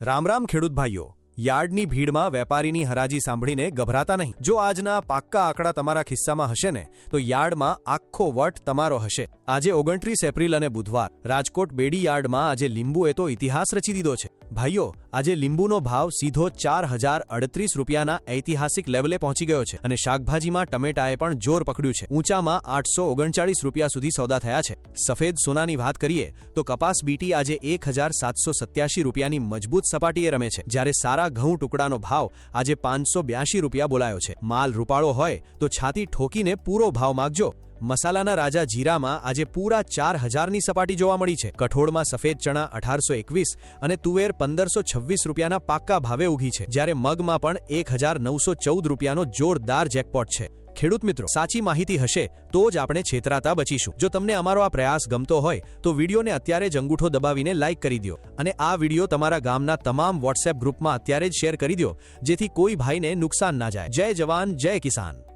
રામ રામ ખેડૂત ભાઈઓ। યાર્ડની ભીડમાં વેપારીની હરાજી સાંભળીને ગભરાતા નહીં। જો આજના પાક્કા આંકડા તમારા ખિસ્સામાં હશે ને તો યાર્ડમાં આખો વટ તમારો હશે। આજે 29 એપ્રિલ અને બુધવાર રાજકોટ બેડી યાર્ડમાં આજે લીંબુએ તો ઇતિહાસ રચી દીધો છે ભાઈઓ। આજે લીંબુનો ભાવ સીધો 4038 રૂપિયાના ઐતિહાસિક લેવલે પહોંચી ગયો છે અને શાકભાજીમાં ટમેટાએ પણ જોર પકડ્યું છે। ઊંચામાં 839 રૂપિયા સુધી સોદા થયા છે। સફેદ સોનાની વાત કરીએ તો કપાસ બીટી આજે 1787 રૂપિયાની મજબૂત સપાટીએ રમે છે, જ્યારે સારા ઘઉં ટુકડાનો ભાવ આજે 582 રૂપિયા બોલાયો છે। માલ રૂપાળો હોય તો છાતી ઠોકીને પૂરો ભાવ માગજો। મસાલાના રાજા જીરામાં આજે પૂરા 4000ની સપાટી જોવા મળી છે। કઠોળમાં સફેદ ચણા 1821 અને તુવેર 1526 રૂપિયાના પાક્કા ભાવે ઉગી છે, જ્યારે મગમાં પણ 1914 રૂપિયાનો જોરદાર જેકપોટ છે। ખેડૂત મિત્રો, સાચી માહિતી હશે તો જ આપણે છેતરાતા બચીશું। જો તમને અમારો આ પ્રયાસ ગમતો હોય તો વિડીયોને અત્યારે જ અંગૂઠો દબાવીને લાઇક કરી દો અને આ વિડીયો તમારા ગામના તમામ વોટ્સએપ ગ્રુપમાં અત્યારે જ શેર કરી દો, જેથી કોઈ ભાઈને નુકસાન ના જાય। જય જવાન, જય કિસાન।